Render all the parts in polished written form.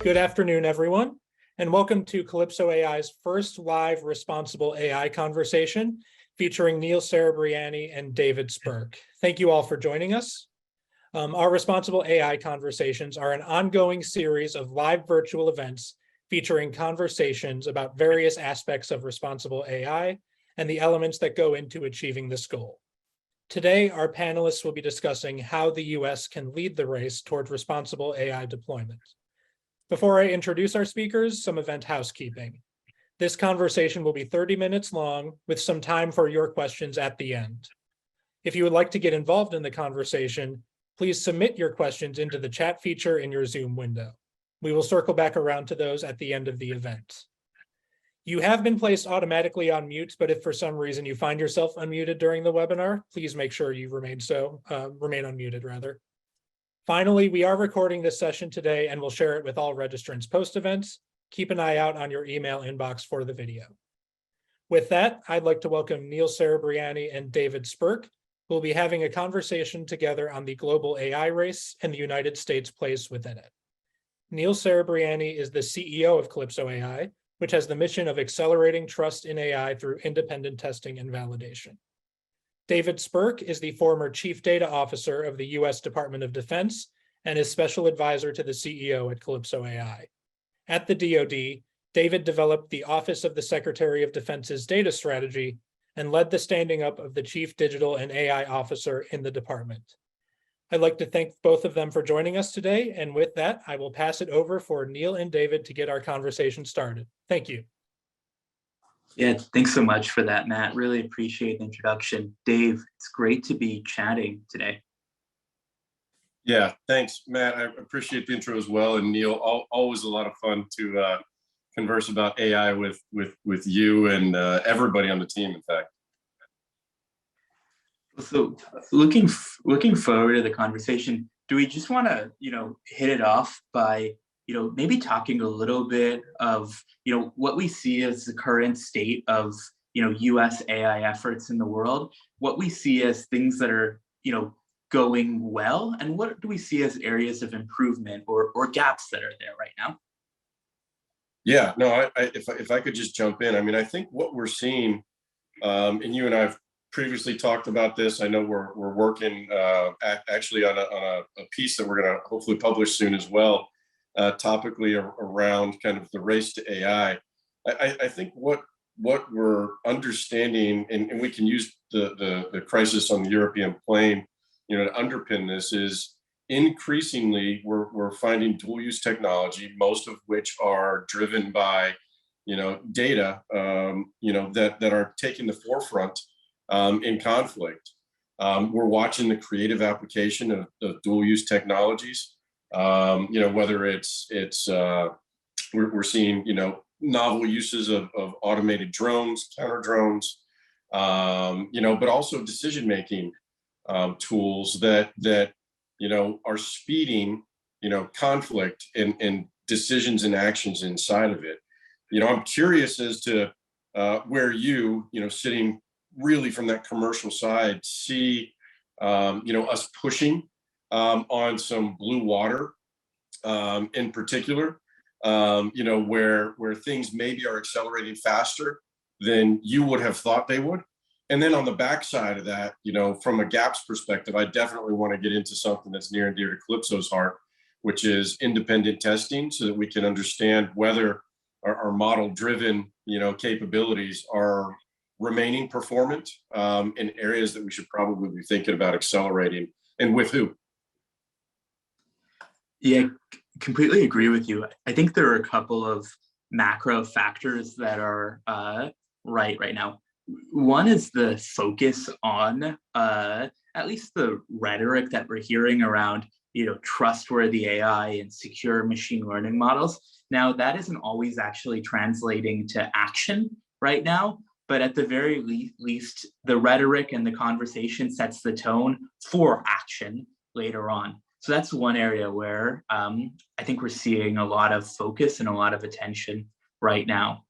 Good afternoon, everyone, and welcome to CalypsoAI's first live responsible AI conversation featuring Neil Serebryany and David Spirk. Thank you all for joining us. Our responsible AI conversations are an ongoing series of live virtual events featuring conversations about various aspects of responsible AI and the elements that go into achieving this goal. Today, our panelists will be discussing how the US can lead the race toward responsible AI deployment. Before I introduce our speakers, some event housekeeping. This conversation will be 30 minutes long with some time for your questions at the end. If you would like to get involved in the conversation, please submit your questions into the chat feature in your Zoom window. We will circle back around to those at the end of the event. You have been placed automatically on mute, but if for some reason you find yourself unmuted during the webinar, please make sure you remain unmuted rather. Finally, we are recording this session today and will share it with all registrants post-events. Keep an eye out on your email inbox for the video. With that, I'd like to welcome Neil Serebryany and David Spirk, who will be having a conversation together on the global AI race and the United States' place within it. Neil Serebryany is the CEO of CalypsoAI, which has the mission of accelerating trust in AI through independent testing and validation. David Spirk is the former Chief Data Officer of the US Department of Defense and is Special Advisor to the CEO at CalypsoAI. At the DoD, David developed the Office of the Secretary of Defense's data strategy and led the standing up of the Chief Digital and AI Officer in the department. I'd like to thank both of them for joining us today, and with that, I will pass it over for Neil and David to get our conversation started. Thank you. Yeah, thanks so much for that, Matt. Really appreciate the introduction. Dave, it's great to be chatting today. Yeah, thanks, Matt. I appreciate the intro as well. And Neil, always a lot of fun to converse about AI with you and everybody on the team, in fact. So looking forward to the conversation, do we just want to, hit it off by maybe talking a little bit of, what we see as the current state of, US AI efforts in the world, what we see as things that are, going well, and what do we see as areas of improvement or gaps that are there right now? Yeah, no, if I could just jump in, I mean, I think what we're seeing, and you and I have previously talked about this. I know we're working actually on a piece that we're going to hopefully publish soon as well, topically around kind of the race to AI. I think what we're understanding, and we can use the crisis on the European plain, to underpin this, is increasingly we're finding dual-use technology, most of which are driven by data that are taking the forefront in conflict. We're watching the creative application of dual-use technologies. Whether we're seeing novel uses of automated drones, counter drones, but also decision-making tools that are speeding conflict and decisions and actions inside of it. I'm curious as to where you sitting really from that commercial side see us pushing on some blue water in particular, where things maybe are accelerating faster than you would have thought they would. And then on the backside of that, from a gaps perspective, I definitely want to get into something that's near and dear to Calypso's heart, which is independent testing, so that we can understand whether our model-driven capabilities are remaining performant in areas that we should probably be thinking about accelerating, and with who. Yeah, completely agree with you. I think there are a couple of macro factors that are right now. One is the focus on at least the rhetoric that we're hearing around trustworthy AI and secure machine learning models. Now, that isn't always actually translating to action right now, but at the very least, the rhetoric and the conversation sets the tone for action later on. So that's one area where I think we're seeing a lot of focus and a lot of attention right now.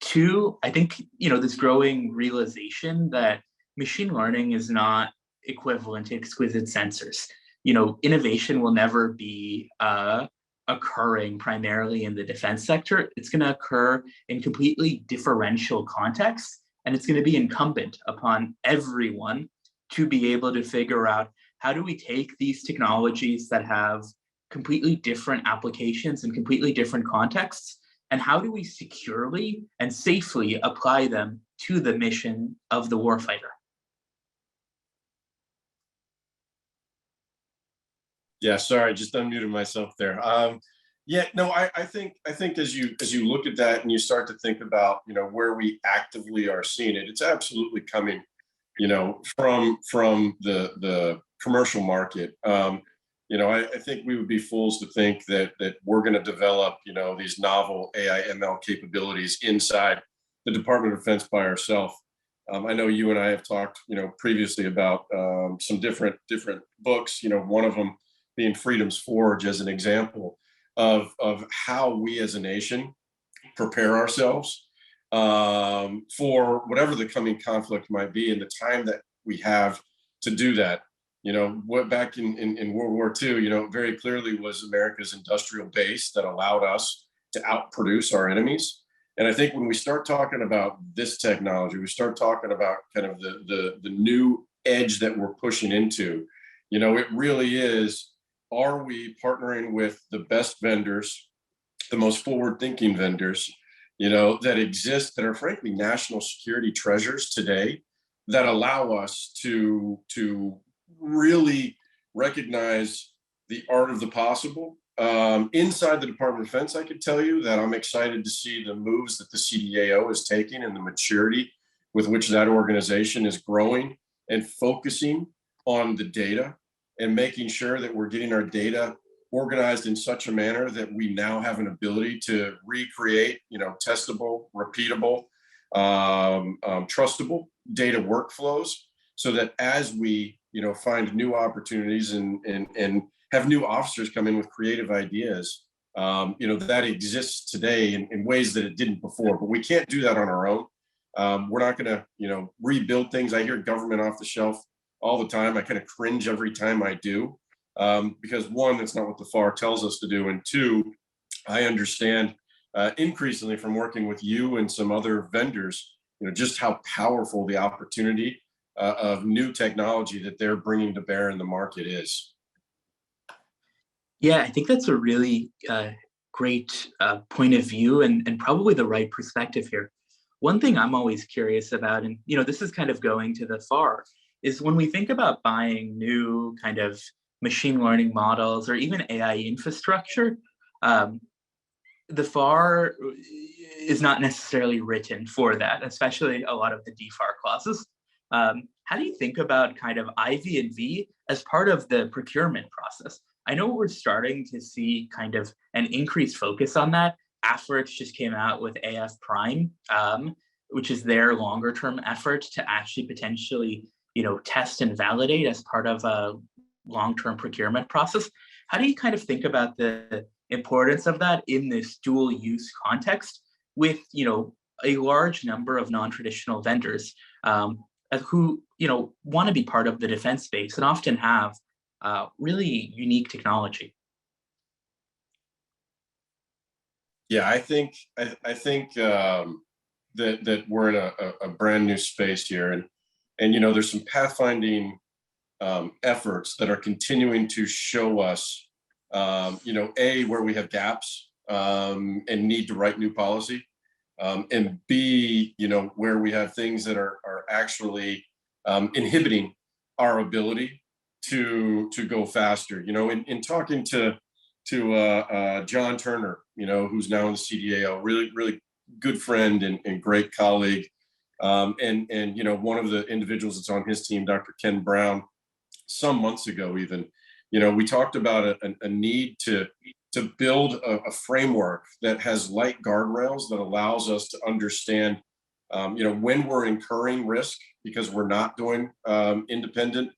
Two, I think, this growing realization that machine learning is not equivalent to exquisite sensors. Innovation will never be a occurring primarily in the defense sector. It's going to occur in completely differential contexts, and it's going to be incumbent upon everyone to be able to figure out, how do we take these technologies that have completely different applications and completely different contexts, and how do we securely and safely apply them to the mission of the warfighter? Yeah, sorry, just unmuted myself there. Yeah, no, I think as you look at that and you start to think about, you know, where we actively are seeing it, it's absolutely coming, you know, from the commercial market. You know, I think we would be fools to think that we're going to develop, you know, these novel AI ML capabilities inside the Department of Defense by ourselves. I know you and I have talked, you know, previously about some different books. You know, one of them being Freedom's Forge as an example of how we as a nation prepare ourselves for whatever the coming conflict might be, and the time that we have to do that. You know, what back in World War II, you know, very clearly was America's industrial base that allowed us to outproduce our enemies. And I think when we start talking about this technology, we start talking about kind of the new edge that we're pushing into. You know, it really is, are we partnering with the best vendors, the most forward-thinking vendors, you know, that exist, that are frankly national security treasures today, that allow us to really recognize the art of the possible. Inside the Department of Defense, I could tell you that I'm excited to see the moves that the CDAO is taking and the maturity with which that organization is growing and focusing on the data and making sure that we're getting our data organized in such a manner that we now have an ability to recreate, you know, testable, repeatable, trustable data workflows, so that as we, you know, find new opportunities and have new officers come in with creative ideas, you know, that exists today in ways that it didn't before. But we can't do that on our own. We're not going to, you know, rebuild things. I hear government off the shelf all the time. I kind of cringe every time I do, because one, that's not what the FAR tells us to do, and two, I understand increasingly from working with you and some other vendors, you know, just how powerful the opportunity of new technology that they're bringing to bear in the market is. Yeah, I think that's a really great point of view, and probably the right perspective here. One thing I'm always curious about, and you know, this is kind of going to the FAR, is when we think about buying new kind of machine learning models or even AI infrastructure, the FAR is not necessarily written for that, especially a lot of the DFAR clauses. How do you think about kind of IV&V as part of the procurement process? I know we're starting to see kind of an increased focus on that. Afrix just came out with AF Prime, which is their longer term effort to actually potentially, you know, test and validate as part of a long-term procurement process. How do you kind of think about the importance of that in this dual use context with, you know, a large number of non-traditional vendors who, you know, want to be part of the defense space and often have really unique technology? Yeah, I think that we're in a brand new space here, and you know, there's some pathfinding efforts that are continuing to show us, you know, A, where we have gaps and need to write new policy, and B, you know, where we have things that are actually inhibiting our ability to go faster. You know, in talking to John Turner, you know, who's now in the CDAO, really good friend and great colleague, and you know, one of the individuals that's on his team, Dr. Ken Brown, some months ago even, you know, we talked about a need to build a framework that has light guardrails that allows us to understand, you know, when we're incurring risk because we're not doing independent,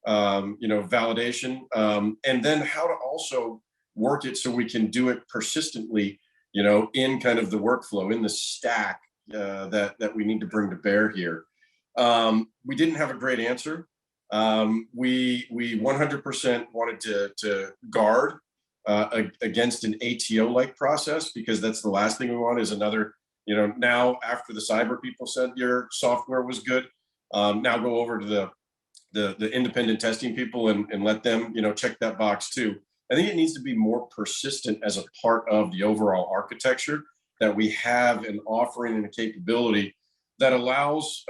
you know, validation, and then how to also work it so we can do it persistently, you know, in kind of the workflow, in the stack that we need to bring to bear here. We didn't have a great answer. We 100% wanted to guard against an ATO-like process, because that's the last thing we want is another, now after the cyber people said your software was good, now go over to the independent testing people and let them, check that box too. I think it needs to be more persistent as a part of the overall architecture, that we have an offering and a capability that allows,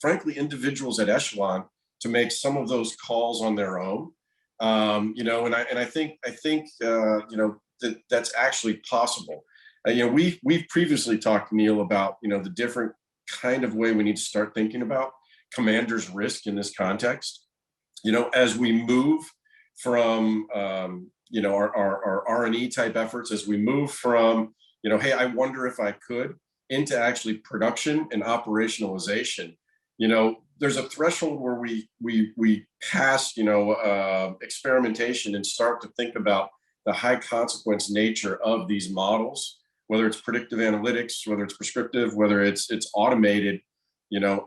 frankly, individuals at Echelon to make some of those calls on their own. And I think that's actually possible. We've previously talked, Neil, about the different kind of way we need to start thinking about commander's risk in this context. As we move from our R&E type efforts, as we move from hey, I wonder if I could, into actually production and operationalization, there's a threshold where we pass experimentation and start to think about the high consequence nature of these models, whether it's predictive analytics, whether it's prescriptive, whether it's automated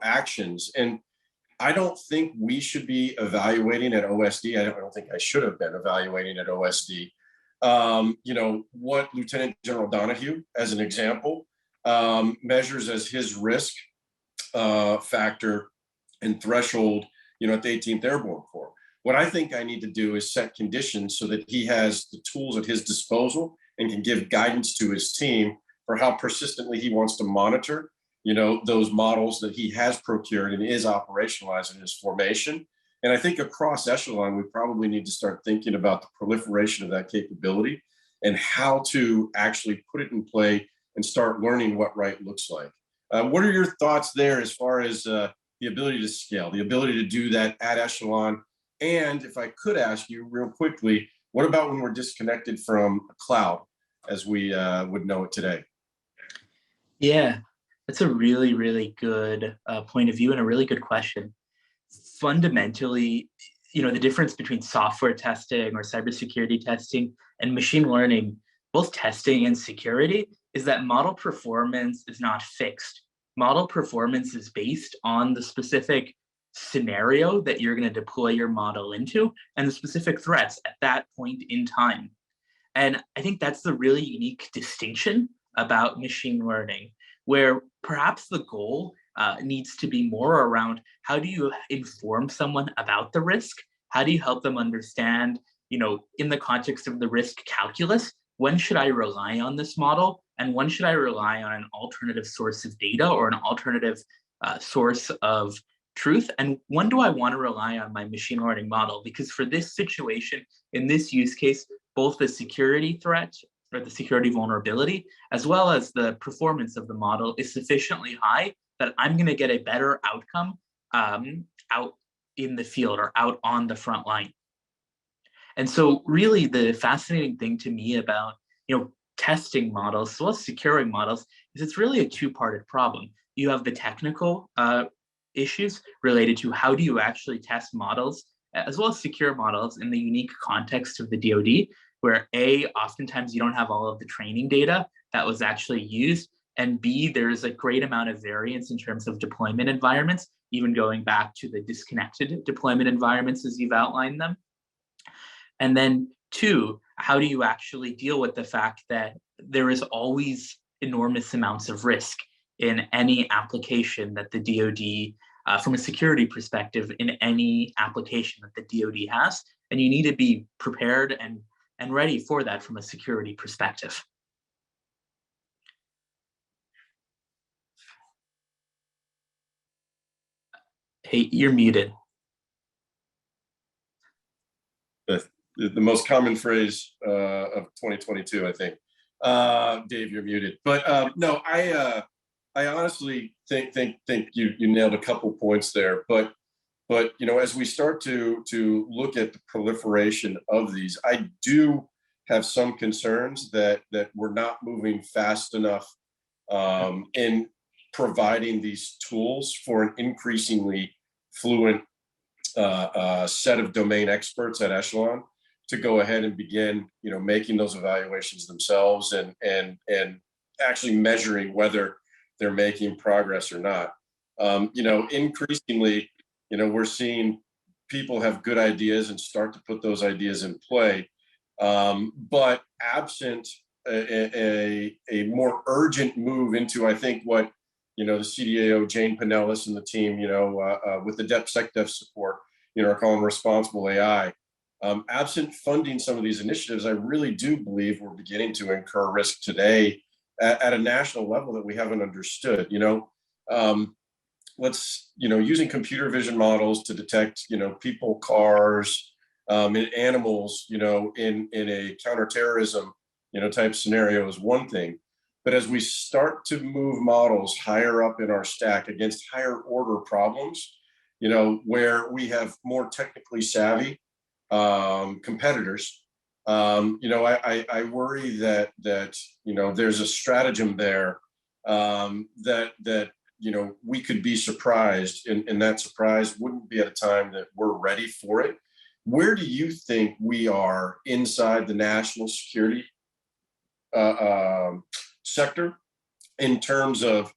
actions. And I don't think we should be evaluating at OSD. I don't think I should have been evaluating at OSD. What Lieutenant General Donahue, as an example, measures as his risk factor and threshold, at the 18th Airborne Corps. What I think I need to do is set conditions so that he has the tools at his disposal and can give guidance to his team for how persistently he wants to monitor, those models that he has procured and is operationalizing his formation. And I think across Echelon, we probably need to start thinking about the proliferation of that capability and how to actually put it in play and start learning what right looks like. What are your thoughts there as far as the ability to scale, the ability to do that at Echelon? And if I could ask you real quickly, what about when we're disconnected from a cloud as we would know it today? Yeah, that's a really, really good point of view and a really good question. Fundamentally, the difference between software testing or cybersecurity testing and machine learning, both testing and security, is that model performance is not fixed. Model performance is based on the specific scenario that you're going to deploy your model into and the specific threats at that point in time. And I think that's the really unique distinction about machine learning, where perhaps the goal needs to be more around how do you inform someone about the risk? How do you help them understand, in the context of the risk calculus, when should I rely on this model? And when should I rely on an alternative source of data or an alternative source of truth? And when do I want to rely on my machine learning model? Because for this situation, in this use case, both the security threat or the security vulnerability, as well as the performance of the model is sufficiently high that I'm going to get a better outcome out in the field or out on the front line. And so really the fascinating thing to me about, testing models as well as securing models is it's really a two-parted problem. You have the technical issues related to how do you actually test models as well as secure models in the unique context of the DoD, where A, oftentimes you don't have all of the training data that was actually used, and B, there's a great amount of variance in terms of deployment environments, even going back to the disconnected deployment environments as you've outlined them. And then two, how do you actually deal with the fact that there is always enormous amounts of risk in any application that the DoD, from a security perspective, in any application that the DoD has, and you need to be prepared and ready for that from a security perspective. Hey, you're muted. The most common phrase of 2022, I think. Dave, you're muted. But no, I honestly think you nailed a couple points there. But as we start to look at the proliferation of these, I do have some concerns that we're not moving fast enough in providing these tools for an increasingly fluent set of domain experts at Echelon to go ahead and begin, making those evaluations themselves and actually measuring whether they're making progress or not. Increasingly, we're seeing people have good ideas and start to put those ideas in play. But absent a more urgent move into, I think, what, the CDAO, Jane Pinellas and the team, with the DepSecDef support, are calling responsible AI. Absent funding some of these initiatives, I really do believe we're beginning to incur risk today at a national level that we haven't understood. Using computer vision models to detect, people, cars, and animals, in a counterterrorism, type scenario is one thing. But as we start to move models higher up in our stack against higher order problems, where we have more technically savvy competitors, I worry that there's a stratagem there, that we could be surprised, and that surprise wouldn't be at a time that we're ready for it. Where do you think we are inside the national security sector in terms of,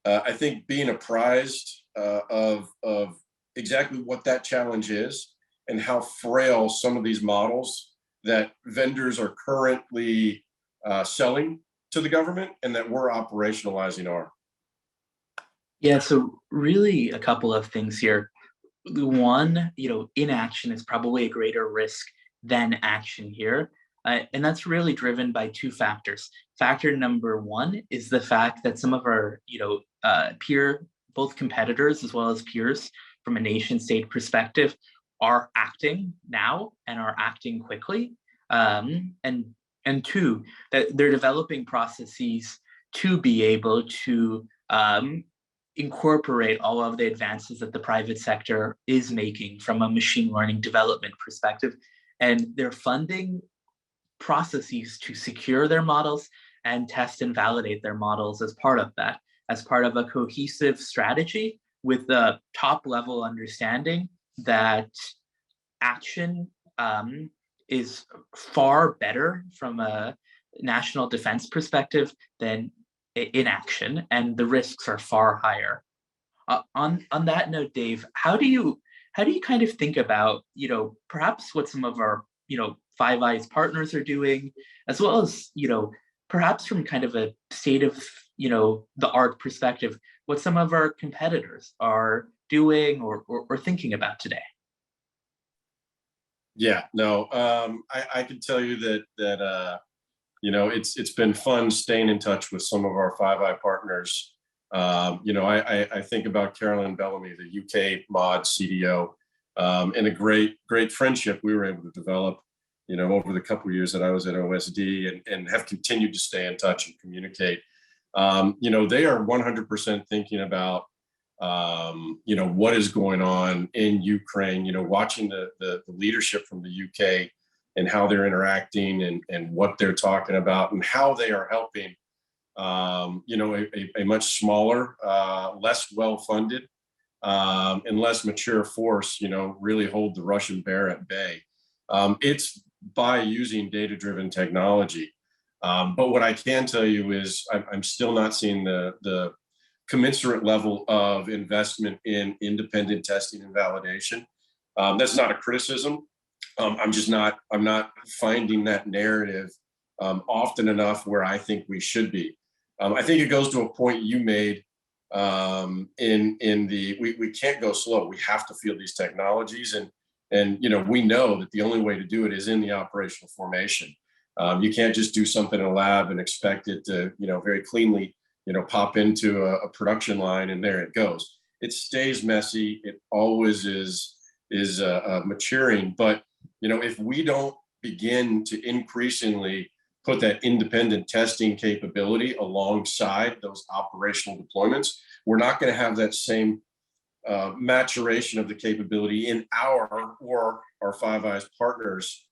I think, being apprised of exactly what that challenge is and how frail some of these models that vendors are currently selling to the government and that we're operationalizing are? Yeah, so really a couple of things here. One, inaction is probably a greater risk than action here. And that's really driven by two factors. Factor number one is the fact that some of our, both competitors as well as peers from a nation state perspective are acting now and are acting quickly. And two, that they're developing processes to be able to incorporate all of the advances that the private sector is making from a machine learning development perspective. And they're funding processes to secure their models and test and validate their models as part of that, as part of a cohesive strategy with the top level understanding that action is far better from a national defense perspective than inaction, and the risks are far higher. On that note, Dave, how do you kind of think about, perhaps what some of our, Five Eyes partners are doing, as well as, perhaps from kind of a state of, the art perspective, what some of our competitors are doing or thinking about today? Yeah, no, I can tell you that it's been fun staying in touch with some of our Five Eye partners. I think about Carolyn Bellamy, the UK mod CDO, and a great friendship we were able to develop, over the couple of years that I was at OSD, and have continued to stay in touch and communicate. They are 100% thinking about, what is going on in Ukraine, watching the leadership from the UK and how they're interacting and what they're talking about and how they are helping, a much smaller, less well-funded, and less mature force, really hold the Russian bear at bay. It's by using data-driven technology. But what I can tell you is I'm still not seeing the commensurate level of investment in independent testing and validation. That's not a criticism. I'm not finding that narrative often enough where I think we should be. I think it goes to a point you made we can't go slow. We have to field these technologies, and we know that the only way to do it is in the operational formation. You can't just do something in a lab and expect it to very cleanly pop into a production line and there it goes. It stays messy. It always is maturing. But if we don't begin to increasingly put that independent testing capability alongside those operational deployments, we're not going to have that same maturation of the capability in our Five Eyes partners,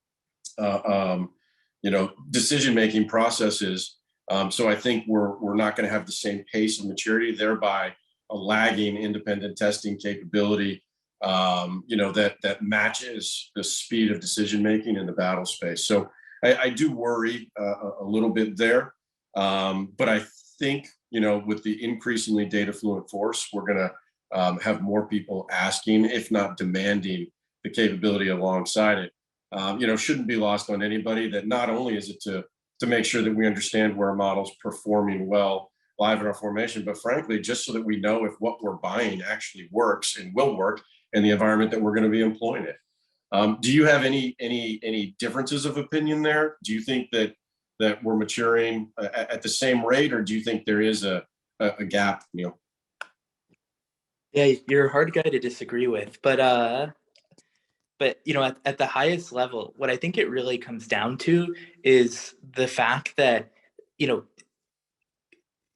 decision-making processes. So I think we're not going to have the same pace of maturity, thereby a lagging independent testing capability, that matches the speed of decision-making in the battle space. So I do worry a little bit there. But I think, with the increasingly data fluent force, we're going to have more people asking, if not demanding, the capability alongside it. shouldn't be lost on anybody that not only is it to make sure that we understand where a model's performing well live in our formation, but frankly, just so that we know if what we're buying actually works and will work in the environment that we're going to be employing it. Do you have any differences of opinion there? Do you think that we're maturing at the same rate, or do you think there is a gap, Neil? Yeah, you're a hard guy to disagree with, but at the highest level, what I think it really comes down to is the fact that,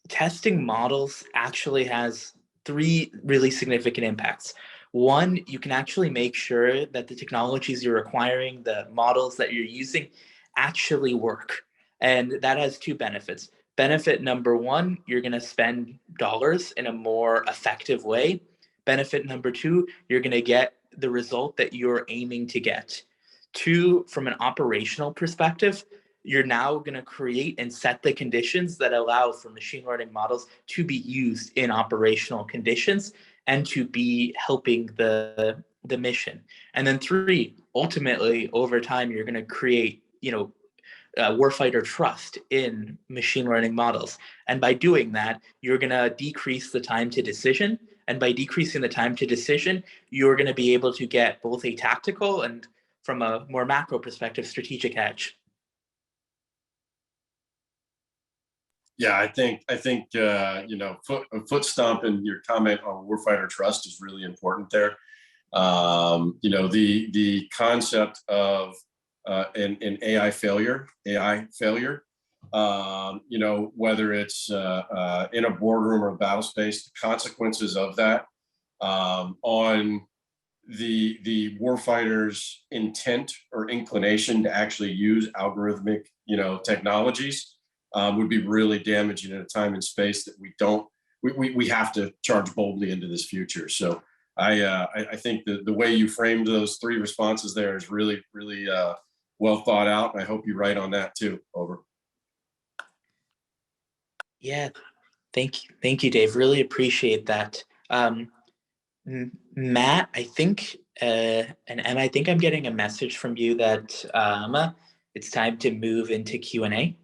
testing models actually has three really significant impacts. One, you can actually make sure that the technologies you're acquiring, the models that you're using, actually work. And that has two benefits. Benefit number one, you're going to spend dollars in a more effective way. Benefit number two, you're going to get the result that you're aiming to get. Two, from an operational perspective, you're now going to create and set the conditions that allow for machine learning models to be used in operational conditions and to be helping the mission. And then three, ultimately, over time, you're going to create, warfighter trust in machine learning models. And by doing that, you're going to decrease the time to decision. And by decreasing the time to decision, you're going to be able to get both a tactical and, from a more macro perspective, strategic edge. Yeah, I think foot stomp in your comment on warfighter trust is really important there. The concept of an AI failure, whether it's in a boardroom or battle space, the consequences of that on the warfighter's intent or inclination to actually use algorithmic, technologies would be really damaging in a time and space that we have to charge boldly into this future. So I think the way you framed those three responses there is really, really well thought out. And I hope you're right on that too. Over. Yeah, thank you, Dave. Really appreciate that. Matt, I think, and I think I'm getting a message from you that it's time to move into Q&A.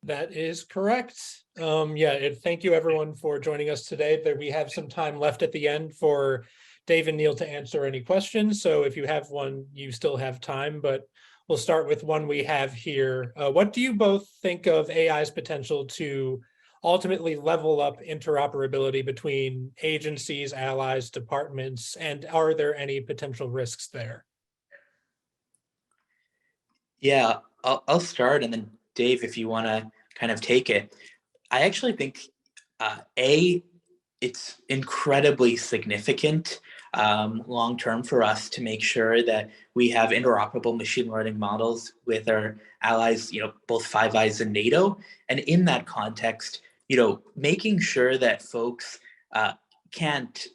That is correct. Thank you everyone for joining us today. We have some time left at the end for Dave and Neil to answer any questions. So if you have one, you still have time, but we'll start with one we have here. What do you both think of AI's potential to ultimately level up interoperability between agencies, allies, departments, and are there any potential risks there? Yeah, I'll start, and then Dave, if you want to kind of take it. I actually think it's incredibly significant long-term for us to make sure that we have interoperable machine learning models with our allies, both Five Eyes and NATO. And in that context, making sure that folks can't,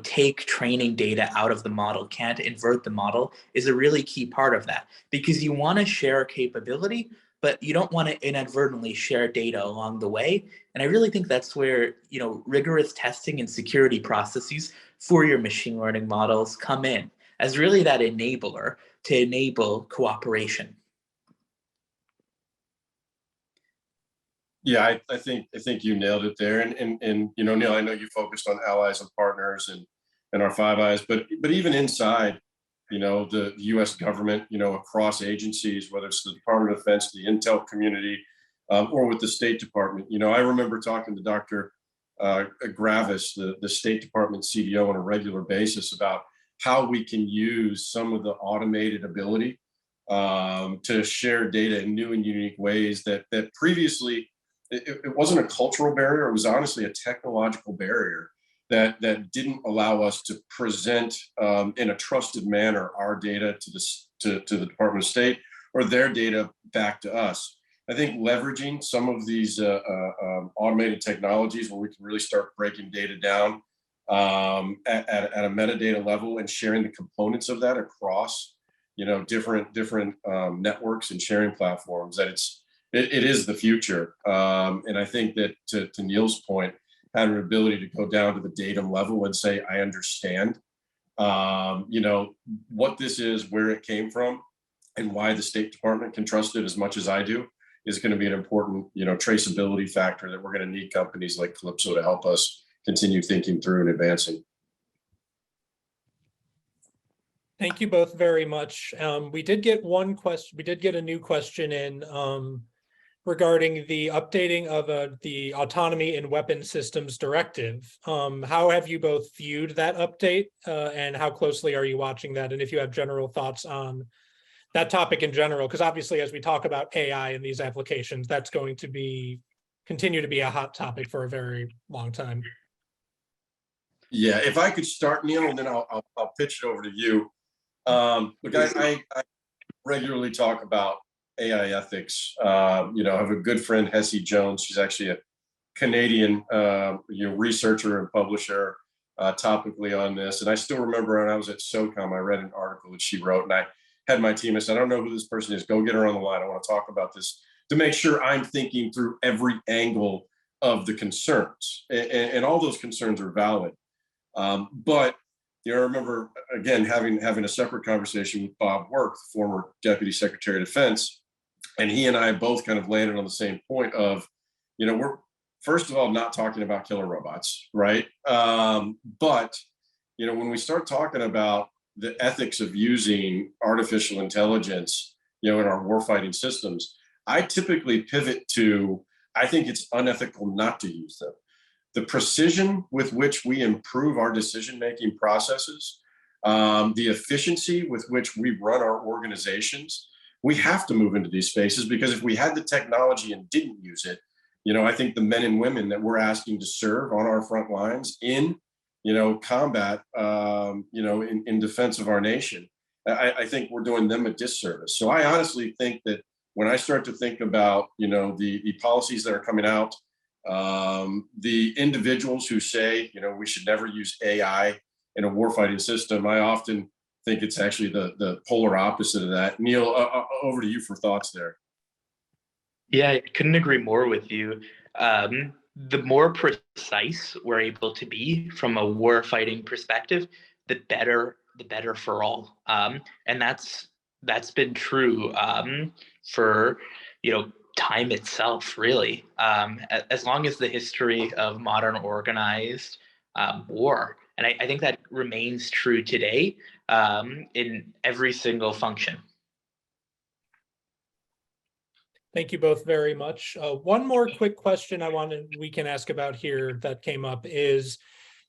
take training data out of the model, can't invert the model is a really key part of that, because you want to share capability, but you don't want to inadvertently share data along the way. And I really think that's where, rigorous testing and security processes for your machine learning models come in as really that enabler to enable cooperation. Yeah, I think you nailed it there. And Neil, I know you focused on allies and partners and our Five Eyes, but even inside, the U.S. government, across agencies, whether it's the Department of Defense, the intel community, or with the State Department. I remember talking to Dr. Gravis, the State Department CDO, on a regular basis about how we can use some of the automated ability to share data in new and unique ways that previously it wasn't a cultural barrier. It was honestly a technological barrier that didn't allow us to present in a trusted manner our data to the Department of State or their data back to us. I think leveraging some of these automated technologies where we can really start breaking data down at a metadata level and sharing the components of that across different networks and sharing platforms, that it is the future. And I think that to Neil's point, having an ability to go down to the datum level and say, I understand, what this is, where it came from, and why the State Department can trust it as much as I do is going to be an important, traceability factor that we're going to need companies like Calypso to help us continue thinking through and advancing. Thank you both very much. We did get one question. We did get a new question in regarding the updating of the Autonomy in Weapon Systems Directive. How have you both viewed that update, and how closely are you watching that? And if you have general thoughts on that topic in general, because obviously as we talk about AI in these applications, that's going to continue to be a hot topic for a very long time. Yeah, if I could start, Neil, and then I'll pitch it over to you. Look, I regularly talk about AI ethics. I have a good friend, Hessie Jones. She's actually a Canadian researcher and publisher topically on this. And I still remember when I was at SOCOM, I read an article that she wrote, and I had my team, I said, I don't know who this person is. Go get her on the line. I want to talk about this to make sure I'm thinking through every angle of the concerns. And all those concerns are valid. But I remember, again, having a separate conversation with Bob Work, the former Deputy Secretary of Defense, and he and I both kind of landed on the same point of, we're, first of all, not talking about killer robots, right? But, when we start talking about the ethics of using artificial intelligence, in our warfighting systems, I typically pivot to, I think it's unethical not to use them. The precision with which we improve our decision-making processes, the efficiency with which we run our organizations, we have to move into these spaces, because if we had the technology and didn't use it, I think the men and women that we're asking to serve on our front lines in, combat, in defense of our nation, I think we're doing them a disservice. So I honestly think that when I start to think about, the policies that are coming out, the individuals who say, we should never use AI in a warfighting system, I often think it's actually the polar opposite of that. Neil, over to you for thoughts there. Yeah, I couldn't agree more with you. The more precise we're able to be from a warfighting perspective, the better for all. And that's been true for time itself, really, as long as the history of modern organized war. And I think that remains true today in every single function. Thank you both very much. One more quick question we can ask about here that came up is,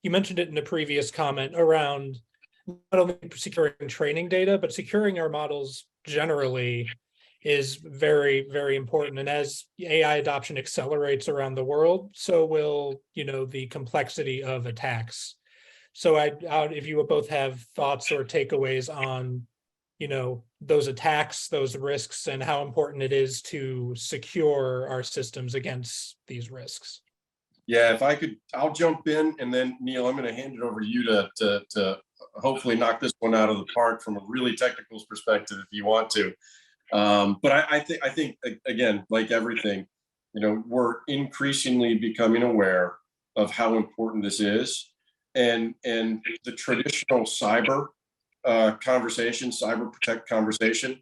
you mentioned it in a previous comment around not only securing training data, but securing our models generally is very, very important. And as AI adoption accelerates around the world, so will, the complexity of attacks. So if you both have thoughts or takeaways on, those attacks, those risks, and how important it is to secure our systems against these risks. Yeah, if I could, I'll jump in, and then Neil, I'm going to hand it over to you to hopefully knock this one out of the park from a really technical perspective, if you want to. But I think again, like everything, we're increasingly becoming aware of how important this is, and the traditional cyber cyber protect conversation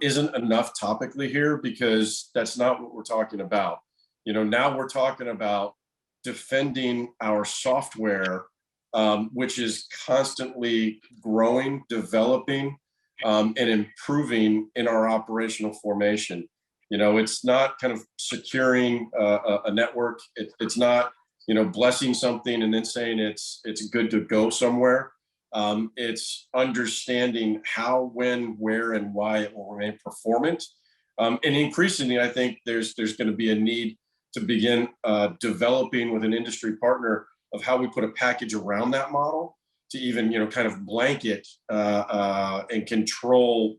isn't enough topically here, because that's not what we're talking about. Now we're talking about defending our software, which is constantly growing, developing, and improving in our operational formation. It's not kind of securing a network. It's not, blessing something and then saying it's good to go somewhere. It's understanding how, when, where, and why it will remain performant. And increasingly, I think there's going to be a need to begin developing with an industry partner of how we put a package around that model to even, kind of blanket and control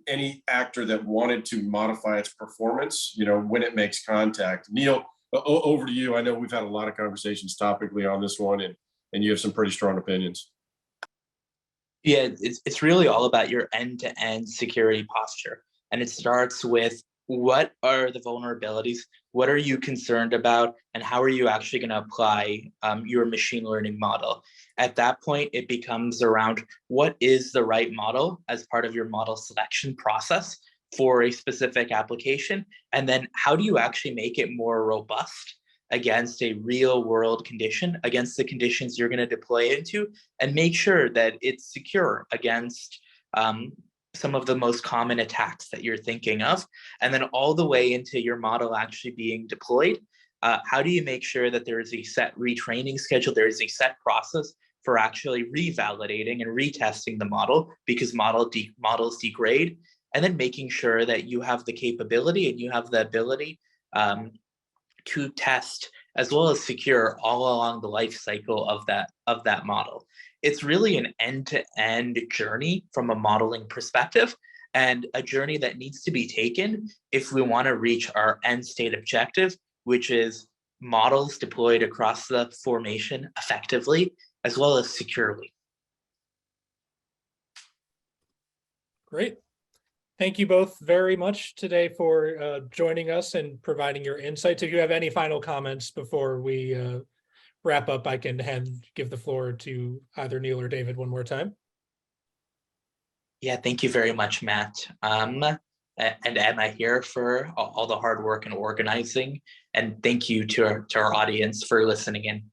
any actor that wanted to modify its performance, when it makes contact. Neil, over to you. I know we've had a lot of conversations topically on this one, and you have some pretty strong opinions. Yeah, it's really all about your end-to-end security posture. And it starts with what are the vulnerabilities? What are you concerned about? And how are you actually going to apply your machine learning model? At that point, it becomes around what is the right model as part of your model selection process for a specific application? And then how do you actually make it more robust against a real world condition, against the conditions you're going to deploy into, and make sure that it's secure against some of the most common attacks that you're thinking of, and then all the way into your model actually being deployed. How do you make sure that there is a set retraining schedule, there is a set process for actually revalidating and retesting the model, because models degrade, and then making sure that you have the capability and you have the ability to test as well as secure all along the life cycle of that model. It's really an end-to-end journey from a modeling perspective, and a journey that needs to be taken if we want to reach our end state objective, which is models deployed across the formation effectively as well as securely. Great. Thank you both very much today for joining us and providing your insights. If you have any final comments before we wrap up, I can give the floor to either Neil or David one more time. Yeah, thank you very much, Matt. And Emma here for all the hard work and organizing. And thank you to our audience for listening in.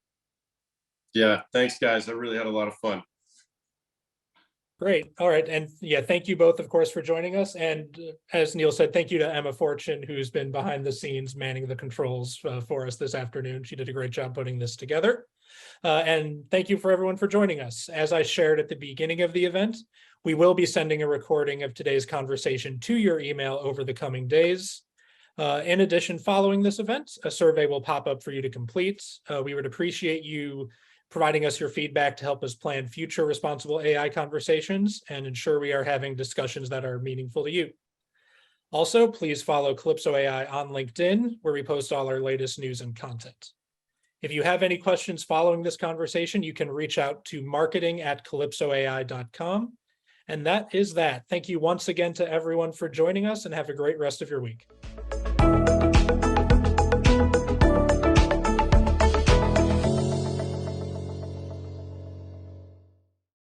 Yeah, thanks, guys. I really had a lot of fun. Great. All right. And yeah, thank you both, of course, for joining us. And as Neil said, thank you to Emma Fortune, who's been behind the scenes manning the controls for us this afternoon. She did a great job putting this together. And thank you for everyone for joining us. As I shared at the beginning of the event, we will be sending a recording of today's conversation to your email over the coming days. In addition, following this event, a survey will pop up for you to complete. We would appreciate you providing us your feedback to help us plan future responsible AI conversations and ensure we are having discussions that are meaningful to you. Also, please follow CalypsoAI on LinkedIn, where we post all our latest news and content. If you have any questions following this conversation, you can reach out to marketing@calypsoai.com. And that is that. Thank you once again to everyone for joining us, and have a great rest of your week.